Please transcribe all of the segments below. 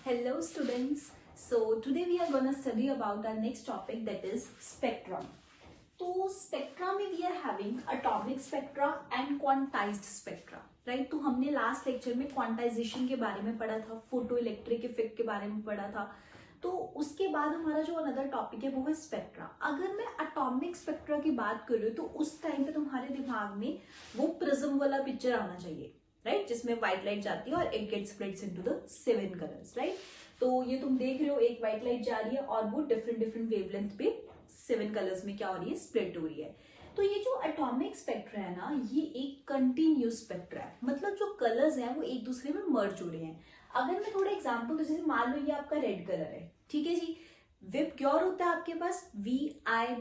Hello students. So today we are going to study about our next topic, that is spectrum. तो spectra में we are having atomic spectra and quantized spectra, right. तो हमने last lecture में quantization के बारे में पढ़ा था, फोटो इलेक्ट्रिक इफेक्ट के बारे में पढ़ा था। तो उसके बाद हमारा जो अनदर टॉपिक है वो है स्पेक्ट्रा। अगर मैं एटॉमिक स्पेक्ट्रा की बात कर रही हूँ तो उस टाइम पे तुम्हारे दिमाग में वो प्रिज्म वाला पिक्चर आना चाहिए, राइट, जिसमें व्हाइट लाइट जाती है और it gets splits into the 7 colours, right. तो ये तुम देख रहे हो, एक व्हाइट लाइट जा रही है और वो डिफरेंट डिफरेंट वेवलेंथ पे 7 कलर्स में क्या हो रही है, स्प्लिट हो रही है। तो ये जो एटॉमिक स्पेक्ट्रा है ना, ये एक कंटिन्यूस स्पेक्ट्रा है, मतलब जो कलर्स हैं वो एक दूसरे में मर्ज हो रहे हैं। अगर मैं थोड़ा एग्जांपल, जैसे मान लो ये आपका रेड कलर है, ठीक है जी। विबग्योर होता है आपके पास VIBGYOR।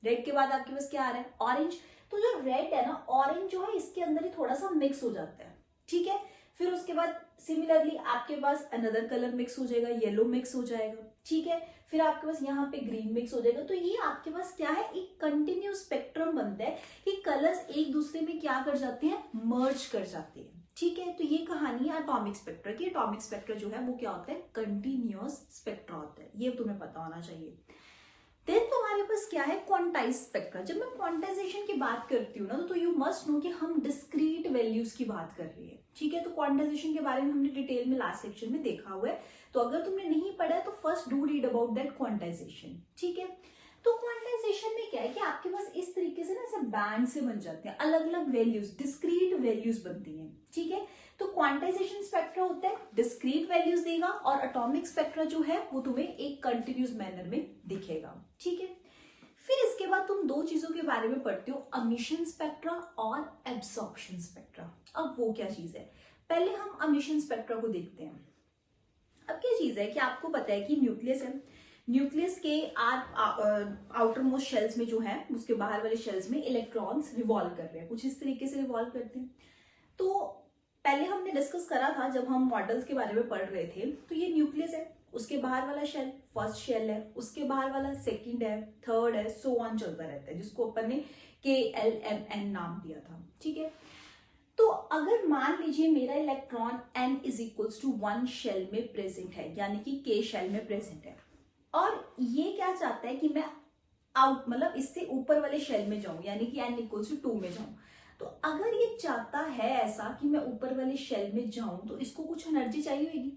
रेड के बाद आपके पास क्या आ रहा है, ऑरेंज। तो जो रेड है ना, ऑरेंज जो है इसके अंदर ही थोड़ा सा मिक्स हो जाता है, ठीक है। फिर उसके बाद सिमिलरली आपके पास अनदर कलर मिक्स हो जाएगा, येलो मिक्स हो जाएगा, ठीक है। फिर आपके पास यहाँ पे ग्रीन मिक्स हो जाएगा। तो ये आपके पास क्या है, एक कंटिन्यूस स्पेक्ट्रम बनता है कि कलर्स एक दूसरे में क्या कर जाते हैं, मर्ज कर जाते हैं, ठीक है। तो ये कहानी है एटॉमिक स्पेक्ट्रा की। एटॉमिक स्पेक्ट्रा जो है वो क्या होता है, कंटिन्यूअस स्पेक्ट्रा होता है, ये तुम्हें पता होना चाहिए। देन तुम्हारे पास क्या है, क्वांटाइज स्पेक्ट्रा। जब मैं क्वांटाइजेशन की बात करती हूँ ना, तो यू मस्ट नो कि हम डिस्क्रीट वैल्यूज की बात कर रही है, ठीक है। तो क्वांटाइजेशन के बारे में हमने डिटेल में लास्ट लेक्चर में देखा हुआ है। तो अगर तुमने नहीं पढ़ा है तो first do read about that quantization, ठीक है। तो क्वांटाइजेशन में क्या है कि आपके पास इस तरीके से ना ऐसे बैंड से बन जाते हैं, अलग अलग वैल्यूज, डिस्क्रीट वैल्यूज बनती हैं, ठीक है। तो क्वांटाइजेशन स्पेक्ट्रा होता है डिस्क्रीट वैल्यूज देगा, और एटॉमिक स्पेक्ट्रा जो है वो तुम्हें एक कंटिन्यूस मैनर में दिखेगा, ठीक है। फिर इसके बाद तुम दो चीजों के बारे में पढ़ते हो, एमिशन स्पेक्ट्रा और एब्सॉर्प्शन स्पेक्ट्रा। अब वो क्या चीज है, पहले हम एमिशन स्पेक्ट्रा को देखते हैं। अब क्या चीज है कि आपको पता है कि न्यूक्लियस है, न्यूक्लियस के आउटर मोस्ट शेल्स में जो है, उसके बाहर वाले शेल्स में इलेक्ट्रॉन्स रिवॉल्व कर रहे हैं, कुछ इस तरीके से रिवॉल्व करते हैं। तो पहले हमने डिस्कस करा था जब हम मॉडल्स के बारे में पढ़ रहे थे, तो ये न्यूक्लियस है, उसके बाहर वाला शेल फर्स्ट शेल है, उसके बाहर वाला सेकंड है, थर्ड है, सो ऑन चलता रहता है, जिसको अपन ने KLMN नाम दिया था, ठीक है। तो अगर मान लीजिए मेरा electron n is equals to 1 shell में प्रेजेंट है, यानी कि K शेल में प्रेजेंट है, और ये क्या चाहता है कि मैं आउट, मतलब इससे ऊपर वाले शेल में जाऊं, यानी कि n इक्वल्स टू 2 में जाऊं। तो अगर ये चाहता है ऐसा कि मैं ऊपर वाले शेल में जाऊं, तो इसको कुछ एनर्जी चाहिए होगी,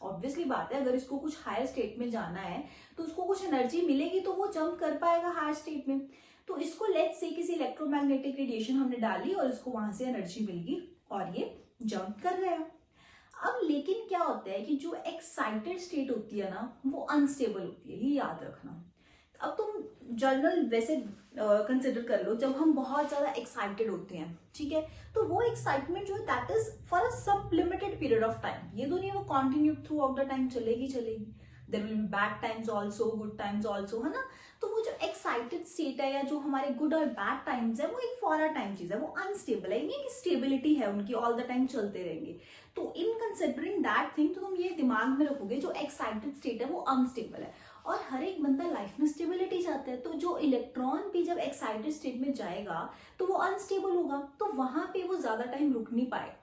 ऑब्वियसली बात है। अगर इसको कुछ हायर स्टेट में जाना है तो उसको कुछ एनर्जी मिलेगी, तो वो जंप कर पाएगा हायर स्टेट में। तो इसको लेट्स से किसी इलेक्ट्रोमैग्नेटिक रेडिएशन हमने डाली और इसको वहां से एनर्जी मिल गई और ये जंप कर गया। अब लेकिन क्या होता है कि जो एक्साइटेड स्टेट होती है ना, वो अनस्टेबल होती है, ये याद रखना। अब तुम जर्नल वैसे कंसिडर कर लो, जब हम बहुत ज्यादा एक्साइटेड होते हैं, ठीक है, तो वो एक्साइटमेंट जो है that is for a some limited period of time. ये तो नहीं वो continue throughout the time चलेगी। There will be bad times also, good times also, है ना। तो वो जो एक्साइटेड स्टेट है या जो हमारे गुड और बैड टाइम्स है, वो एक फॉर अ टाइम चीज है, वो अनस्टेबल है, नहीं कि स्टेबिलिटी है उनकी ऑल द टाइम चलते रहेंगे। तो इन कंसिडरिंग दैट थिंग, तो तुम ये दिमाग में रखोगे जो एक्साइटेड स्टेट है वो अनस्टेबल है, और हर एक बंदा लाइफ में स्टेबिलिटी चाहता है। तो जो इलेक्ट्रॉन भी जब एक्साइटेड स्टेट में जाएगा तो वो अनस्टेबल होगा, तो वहां पे वो ज्यादा टाइम रुक नहीं पाएगा।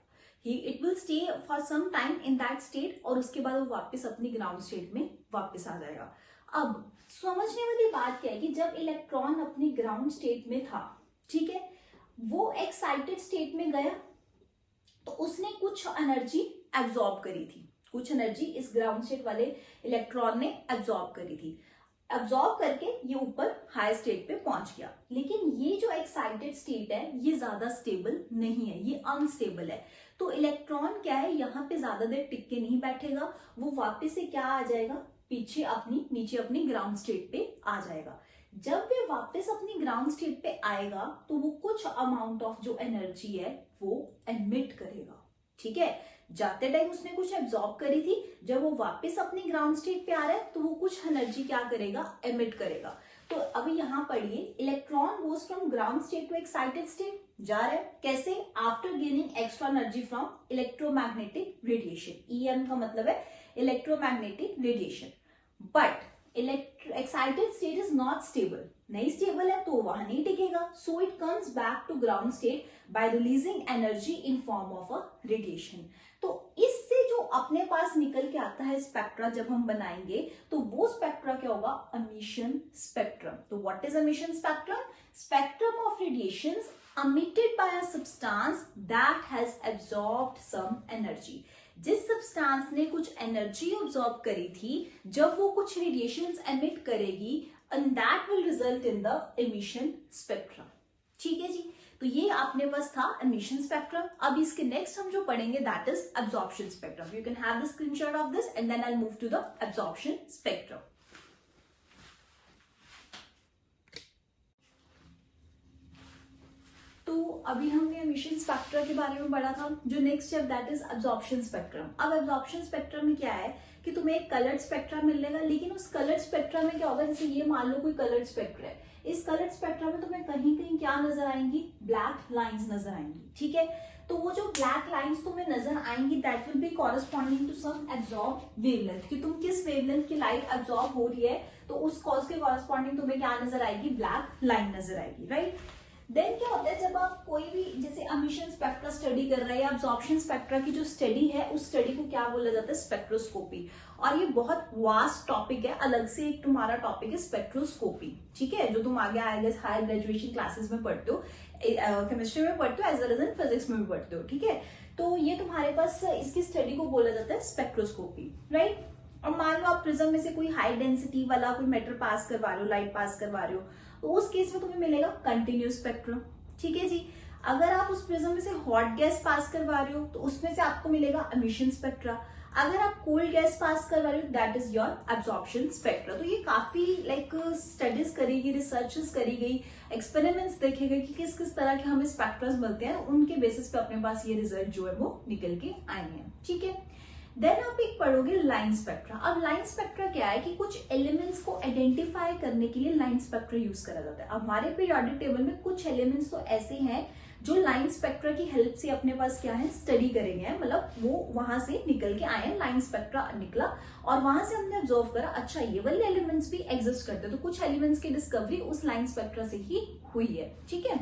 It will stay for some time in that state, और उसके बाद वो वापस अपनी ग्राउंड स्टेट में वापस आ जाएगा। अब समझने वाली बात क्या है कि जब इलेक्ट्रॉन अपनी ग्राउंड स्टेट में था, ठीक है, वो एक्साइटेड स्टेट में गया तो उसने कुछ एनर्जी एब्जॉर्ब करी थी, कुछ एनर्जी इस ग्राउंड स्टेट वाले इलेक्ट्रॉन ने एब्जॉर्ब करी थी। एब्जॉर्ब करके ये ऊपर हाई स्टेट पे पहुंच गया। लेकिन ये जो एक्साइटेड स्टेट है ये ज्यादा स्टेबल नहीं है, ये अनस्टेबल है। तो इलेक्ट्रॉन क्या है, यहाँ पे ज्यादा देर टिक के नहीं बैठेगा, वो वापस से क्या आ जाएगा, पीछे नीचे अपनी ग्राउंड स्टेट पे आ जाएगा। जब वे वापस अपनी ग्राउंड स्टेट पे आएगा तो वो कुछ अमाउंट ऑफ जो एनर्जी है वो एमिट करेगा, ठीक है। जाते टाइम उसने कुछ एब्जॉर्ब करी थी, जब वो वापस अपनी ग्राउंड स्टेट पे आ रहा है तो वो कुछ एनर्जी क्या करेगा, एमिट करेगा। तो अभी यहां पढ़िए, electron goes from ground state to excited state, जा रहा है कैसे, after gaining extra energy from electromagnetic radiation. EM का मतलब है electromagnetic radiation. But excited state is not stable, नहीं स्टेबल है तो वहां नहीं टिकेगा। So it comes back to ground state by releasing energy in form of a radiation. तो इससे जो अपने पास निकल के आता है स्पेक्ट्रा जब हम बनाएंगे, तो वो स्पेक्ट्रा क्या होगा, एमिशन स्पेक्ट्रम। तो what is emission spectrum? Spectrum of radiations emitted by a substance that has absorbed some energy। जिस सब्सटेंस ने कुछ एनर्जी ऑब्जॉर्ब करी थी, जब वो कुछ रेडिएशंस एमिट करेगी, and that will result in the emission spectrum. ठीक है जी, तो ये आपने पास था एमिशन स्पेक्ट्रम। अब इसके नेक्स्ट हम जो पढ़ेंगे that is absorption spectrum. You can have the screenshot of this and then I move to the absorption spectrum. तो अभी हमने एमिशन स्पेक्ट्रा के बारे में पढ़ा था। जो next step that is absorption spectrum. अब एब्जॉर्प्शन स्पेक्ट्रम में क्या है कि तुम्हें एक कलर्ड स्पेक्ट्रा मिलेगा, लेकिन उस कलर्ड स्पेक्ट्रा में क्या होगा, जैसे ये मान लो कोई कलर्ड स्पेक्ट्रा है, इस कलर्ड स्पेक्ट्रा में तुम्हें कहीं कहीं क्या नजर आएंगी, ब्लैक लाइंस नजर आएंगी। ठीक है, तो वो जो ब्लैक लाइंस तुम्हें नजर आएंगी that will be corresponding to some absorb wavelength, कि तुम किस वेवलेंथ की लाइट एब्जॉर्ब हो रही है, तो उस कॉज के कॉरेस्पॉन्डिंग तुम्हें क्या नजर आएगी, ब्लैक लाइन नजर आएगी, राइट। देन क्या होता है, जब आप कोई भी जैसे एमिशन स्पेक्ट्रा स्टडी कर रहे हैं या एब्जॉर्प्शन स्पेक्ट्रा की जो स्टडी है, उस स्टडी को क्या बोला जाता है, स्पेक्ट्रोस्कोपी। और ये बहुत वास्ट टॉपिक है, अलग से एक तुम्हारा टॉपिक है स्पेक्ट्रोस्कोपी। ठीक है, जो तुम आगे आएगा हायर ग्रेजुएशन क्लासेस में पढ़ते हो, केमिस्ट्री में पढ़ते हो as well as in physics में भी पढ़ते हो। ठीक है, तो ये तुम्हारे पास इसकी स्टडी को बोला जाता है स्पेक्ट्रोस्कोपी, राइट। और मान लो आप प्रिज्म में से कोई हाई डेंसिटी वाला कोई मैटर पास करवा रहे हो, लाइट पास करवा रहे हो, तो उस केस में तुम्हें मिलेगा कंटिन्यूस स्पेक्ट्रम। ठीक है जी, अगर आप उस प्रिज्म में से हॉट गैस पास करवा रहे हो तो उसमें से आपको मिलेगा एमिशन स्पेक्ट्रा। अगर आप कोल्ड गैस पास करवा रहे हो that is your absorption spectra. तो ये काफी स्टडीज करी गई, रिसर्चेस करी गई, एक्सपेरिमेंट्स देखे गए कि किस किस तरह के हमें स्पेक्ट्रास मिलते हैं, उनके बेसिस पे अपने पास ये रिजल्ट जो है वो निकल के आए हैं। ठीक है, देन आप एक पढ़ोगे लाइन स्पेक्ट्रा। अब लाइन स्पेक्ट्रा क्या है कि कुछ एलिमेंट्स को आइडेंटिफाई करने के लिए लाइन स्पेक्ट्रा यूज करा जाता है। अब हमारे पीरियोडिक टेबल में कुछ एलिमेंट्स तो ऐसे हैं जो लाइन स्पेक्ट्रा की हेल्प से अपने पास क्या है, स्टडी करेंगे, मतलब वो वहां से निकल के आए हैं, लाइन स्पेक्ट्रा निकला और वहां से हमने ऑब्जर्व करा अच्छा ये वाले एलिमेंट्स भी एग्जिस्ट करते हैं। तो कुछ एलिमेंट्स की डिस्कवरी उस लाइन स्पेक्ट्रा से ही हुई है। ठीक है,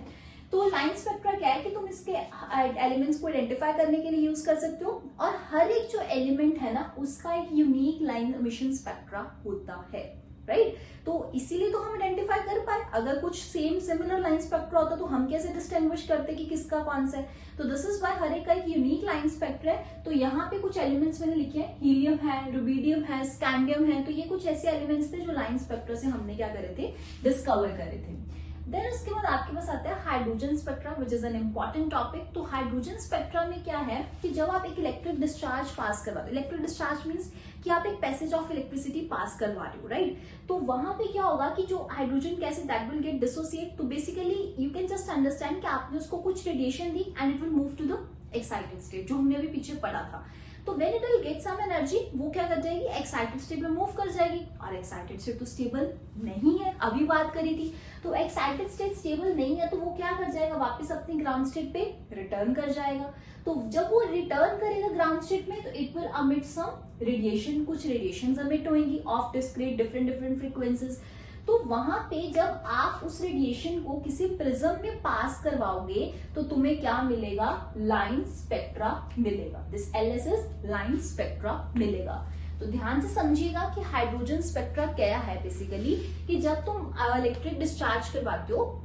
तो लाइन स्पेक्ट्रा क्या है कि तुम इसके एलिमेंट्स को आइडेंटिफाई करने के लिए यूज कर सकते हो, और हर एक जो एलिमेंट है ना उसका एक यूनिक लाइन एमिशन स्पेक्ट्रा होता है, राइट। तो इसीलिए तो हम आइडेंटिफाई कर पाए। अगर कुछ सेम सिमिलर लाइन स्पेक्ट्रा होता तो हम कैसे डिस्टिंग्विश करते कि किसका कौन सा है। तो दिस इज व्हाई हर एक का एक यूनिक लाइन स्पेक्ट्रा है। तो यहाँ पे कुछ एलिमेंट्स मैंने लिखे हैं, हीलियम है, रुबिडियम है, स्कैंडियम है। तो ये कुछ ऐसे एलिमेंट्स थे जो लाइन स्पेक्ट्रा से हमने क्या करे थे, डिस्कवर करे थे। देन उसके बाद आपके पास आता है hydrogen spectra which is an important topic. तो हाइड्रोजन स्पेक्ट्रा में क्या है कि जब आप एक इलेक्ट्रिक डिस्चार्ज पास करवाते हो, इलेक्ट्रिक डिस्चार्ज मींस कि आप एक पैसेज ऑफ इलेक्ट्रिसिटी पास करवा रहे हो, राइट। तो वहां पे क्या होगा कि जो हाइड्रोजन गैस है दैट विल गेट डिसोसिएट। तो basically you can just understand कि आपने उसको कुछ रेडिएशन दी and it will move to the excited state, जो हमने अभी पीछे पढ़ा था। तो when it will get some energy, वो क्या कर जाएगी, एक्साइटेड स्टेट में मूव कर जाएगी। और एक्साइटेड स्टेट तो स्टेबल नहीं है, अभी बात करी थी। तो एक्साइटेड स्टेट स्टेबल नहीं है तो वो क्या कर जाएगा, वापस अपनी ग्राउंड स्टेट पे रिटर्न कर जाएगा। तो जब वो रिटर्न करेगा ग्राउंड स्टेट में तो इट विल अमिट सम रेडिएशन, कुछ रेडिएशन अमिट होंगी ऑफ डिस्क्रीट डिफरेंट फ्रीक्वेंसीज। तो वहां पे जब आप उस रेडिएशन को किसी प्रिज्म में पास करवाओगे तो तुम्हें क्या मिलेगा, लाइन स्पेक्ट्रा मिलेगा। This LS is line spectra मिलेगा। तो ध्यान से समझिएगा कि हाइड्रोजन स्पेक्ट्रा क्या है। बेसिकली कि जब तुम इलेक्ट्रिक डिस्चार्ज करवाते हो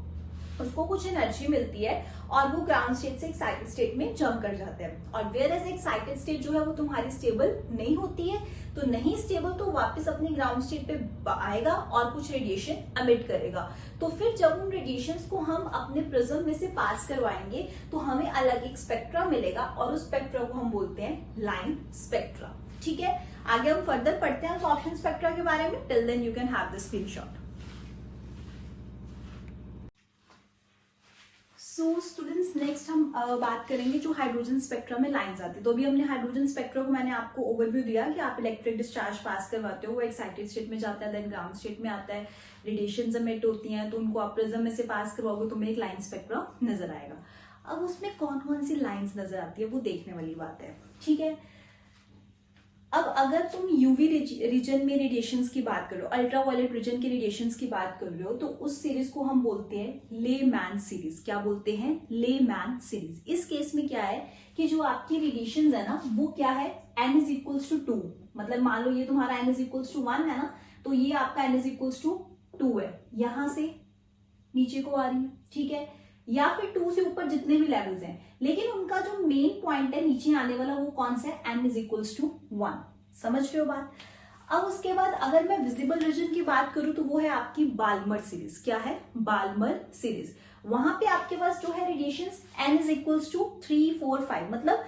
उसको कुछ एनर्जी मिलती है और वो ग्राउंड स्टेट से एक्साइटेड स्टेट में जंप कर जाते हैं। और वेयर एज एक्साइटेड स्टेट जो है वो तुम्हारी स्टेबल नहीं होती है, तो नहीं स्टेबल तो वापस अपनी ग्राउंड स्टेट पे आएगा और कुछ रेडिएशन एमिट करेगा। तो फिर जब उन रेडिएशंस को हम अपने प्रिज्म में से पास करवाएंगे तो हमें अलग एक स्पेक्ट्रा मिलेगा और उस स्पेक्ट्रा को हम बोलते हैं लाइन स्पेक्ट्रा। ठीक है, आगे हम फर्दर पढ़ते हैं ऑप्शन स्पेक्ट्रा के बारे में। Till then you can have the screenshot. So students next हम बात करेंगे जो हाइड्रोजन स्पेक्ट्रा में लाइंस आती है। तो अभी हमने हाइड्रोजन स्पेक्ट्रा को मैंने आपको ओवरव्यू दिया कि आप इलेक्ट्रिक डिस्चार्ज पास करवाते हो, वो एक्साइटेड स्टेट में जाता है, देन ग्राउंड स्टेट में आता है, रेडिएशन एमिट होती हैं, तो उनको आप प्रिज्म में से पास करवाओगे तो एक लाइन स्पेक्ट्रा नजर आएगा। अब उसमें कौन कौन सी लाइंस नजर आती है वो देखने वाली बात है। ठीक है, अब अगर तुम यूवी रीजन में रेडिएशंस की बात करो, अल्ट्रावायलेट रीजन के रेडिएशंस की बात कर रहे हो, तो उस सीरीज को हम बोलते हैं लेमैन सीरीज। क्या बोलते हैं? Layman series. इस केस में क्या है कि जो आपकी रेडिएशंस है ना वो क्या है, n इज इक्वल्स टू 2, मतलब मान लो ये तुम्हारा n इज इक्वल्स टू 1 है ना, तो ये आपका n इज इक्वल्स टू 2 है, यहां से नीचे को आ रही है, ठीक है, या फिर 2 से ऊपर जितने भी लेवल्स हैं, लेकिन उनका जो मेन पॉइंट है नीचे आने वाला वो कौन सा है, n इज इक्वल्स टू 1। समझ रहे हो बात? अब उसके बाद अगर मैं विजिबल रीजन की बात करूं तो वो है आपकी बाल्मर सीरीज। क्या है? Balmer series. वहां पे आपके पास जो है radiations n is equals to 3, 4, 5, मतलब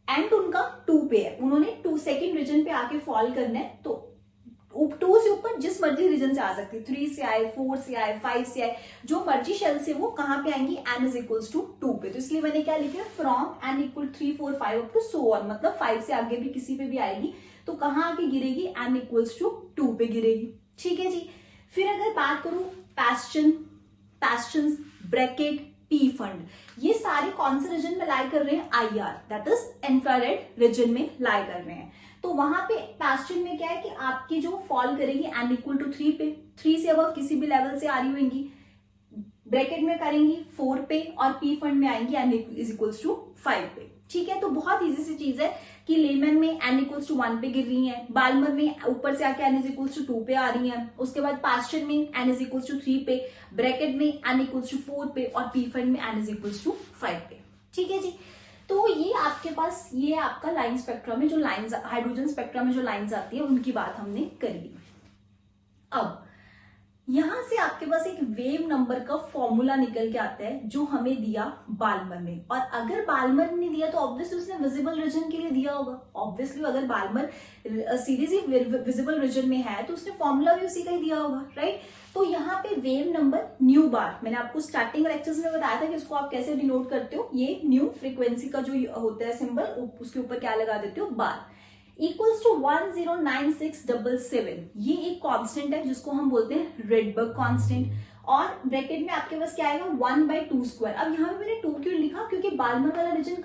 एंड उनका 2 पे है, उन्होंने 2 सेकेंड रीजन पे आके फॉल करना है, तो 2 से ऊपर जिस मर्जी रीजन से आ सकती है, 3 से आए, 4 से आए, 5 से आए, जो मर्जी शेल से वो कहां पे आएंगी, n इज इक्वल्स टू 2 पे। तो इसलिए मैंने क्या लिखा, from n equal 3, 4, 5 up to so on, मतलब 5 से आगे भी किसी पे भी आएगी तो कहां आके गिरेगी, n इक्वल्स टू 2 पे गिरेगी। ठीक है जी। फिर अगर बात करूं पैस्चन, ब्रैकेट, पी फंड, ये सारे कौन से रीजन में लाई कर रहे हैं, IR, that is infrared reason में लाई कर रहे हैं। तो वहां पे पैस्चन में क्या है कि आपकी जो फॉल करेगी n इक्वल टू 3 पे, 3 से अब किसी भी लेवल से आ रही होंगी, ब्रैकेट में करेंगी 4 पे, और पी फंड में आएंगी n इज इक्वल्स टू 5 पे। ठीक है, तो बहुत इजी सी चीज है कि लेमन में n इक्वल्स टू 1 पे गिर रही है, बाल्मर में ऊपर से आके n इज इक्वल्स टू 2 पे आ रही है, उसके बाद पैस्चन में n इज इक्वल्स टू 3 पे, ब्रैकेट में n इक्वल्स टू 4 पे, और पी फंड में n इज इक्वल्स टू 5 पे। ठीक है जी। तो ये आपके पास, ये आपका लाइन स्पेक्ट्रा में जो लाइंस, हाइड्रोजन स्पेक्ट्रा में जो लाइंस आती है उनकी बात हमने करी। अब यहां से आपके पास एक वेव नंबर का फॉर्मूला निकल के आता है जो हमें दिया बाल्मर ने, और अगर बाल्मर ने दिया तो ऑब्वियसली उसने विजिबल रीजन के लिए दिया होगा। ऑब्वियसली अगर बाल्मर सीरीज ही विजिबल रीजन में है तो उसने फॉर्मूला भी उसी का ही दिया होगा, राइट। तो यहाँ पे वेव नंबर न्यू बार, मैंने आपको स्टार्टिंग लेक्चर्स में बताया था कि इसको आप कैसे डिनोट करते हो, ये न्यू फ्रीक्वेंसी का जो होता है सिंबल, उसके ऊपर क्या लगा देते हो, बार, इक्वल्स टू 109677। ये एक कांस्टेंट है जिसको हम बोलते हैं रेडबर्ग कांस्टेंट, और ब्रैकेट में आपके पास क्या आएगा, 1/2²। अब यहाँ पे मैंने 2 क्यों लिखा, क्योंकि बाल्मर वाला रीजन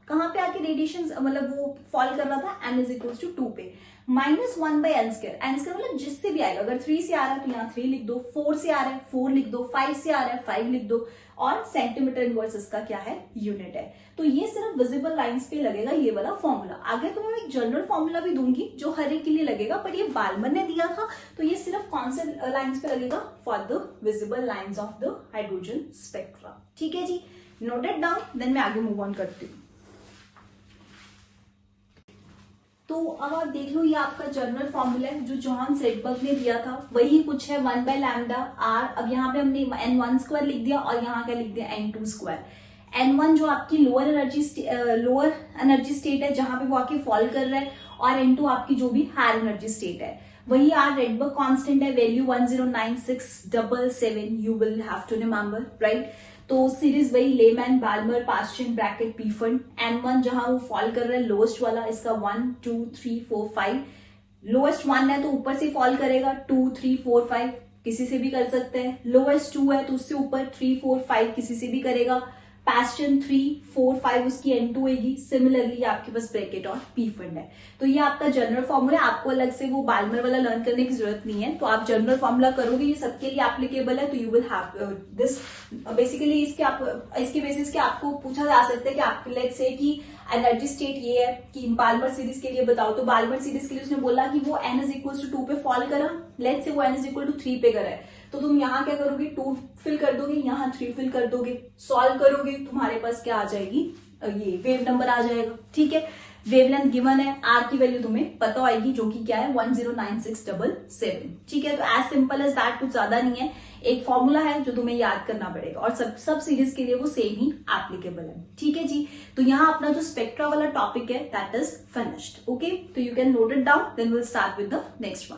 कहां पे आके रेडिएशन मतलब वो फॉल कर रहा था, n इज इक्वल्स टू 2 पे, -1/n²। n² मतलब जिससे भी आएगा, अगर 3 से आ रहा है तो यहाँ 3 लिख दो, 4 से आ रहा है 4 लिख दो, 5 से आ रहा है 5 लिख दो, और सेंटीमीटर इनवर्स इसका क्या है, यूनिट है। तो ये सिर्फ विजिबल लाइंस पे लगेगा ये वाला फॉर्मूला। आगे तो मैं एक जनरल फॉर्मूला भी दूंगी जो हर एक के लिए लगेगा, पर ये बाल्मर ने दिया था तो ये सिर्फ कौन से लाइंस पे लगेगा, for the visible lines of the hydrogen spectra. ठीक है जी, नोटेड डाउन, देन मैं आगे मूव ऑन करती हूँ। तो अब आप देख लो, ये आपका जनरल फॉर्मूला है जो जॉन सेडबर्ग ने दिया था, वही कुछ है 1/λr। अब यहाँ पे हमने n1² लिख दिया और यहाँ क्या लिख दिया, n2²। n1 जो आपकी लोअर एनर्जी स्टेट है जहां पे वो आके फॉल कर रहा है, और n2 आपकी जो भी हायर एनर्जी स्टेट है, वही आर रेडबर्ग कांस्टेंट है, value 109677, you will have to remember, right. तो सीरीज वही Lyman, Balmer, Paschen, Brackett, Pfund. n1 जहां वो फॉल कर रहा है लोएस्ट वाला, इसका 1 2 3 4 5, लोएस्ट 1 है तो ऊपर से फॉल करेगा, 2 3 4 5 किसी से भी कर सकते हैं, लोएस्ट 2 है तो उससे ऊपर 3 4 5 किसी से भी करेगा, पैस्चन 3 4 5 उसकी n2 होगी। सिमिलरली आपके पास ब्रैकेट और पी फंड है। तो ये आपका जनरल फॉर्मूला है, आपको अलग से वो बाल्मर वाला लर्न करने की जरूरत नहीं है, तो आप जनरल फॉर्मूला करोगे, ये सबके लिए एप्लीकेबल है। तो you will have this basically, इसके बेसिस के आपको पूछा जा सकता है कि आप लेट्स से कि एनर्जी स्टेट ये है कि बाल्मर सीरीज के लिए बताओ, तो बाल्मर सीरीज के लिए उसने बोला कि वो n इज इक्वल टू 2 पे फॉल करा, लेट्स से वो n इज इक्वल टू 3 पे करा है, तो तुम यहाँ क्या करोगे, 2 फिल कर दोगे, यहाँ 3 फिल कर दोगे, सॉल्व करोगे, तुम्हारे पास क्या आ जाएगी, ये वेव नंबर आ जाएगा। ठीक है, वेवलेंथ गिवन है, आर की वैल्यू तुम्हें पता आएगी जो कि क्या है, 109677। ठीक है, तो एज सिंपल एज दैट, कुछ ज्यादा नहीं है, एक फॉर्मूला है जो तुम्हें याद करना पड़ेगा, और सब सीरीज के लिए वो सेम ही एप्लीकेबल है। ठीक है जी, तो यहाँ अपना जो स्पेक्ट्रा वाला टॉपिक है दैट इज फिनिश्ड। ओके, तो you can note it down, then will start with the next one.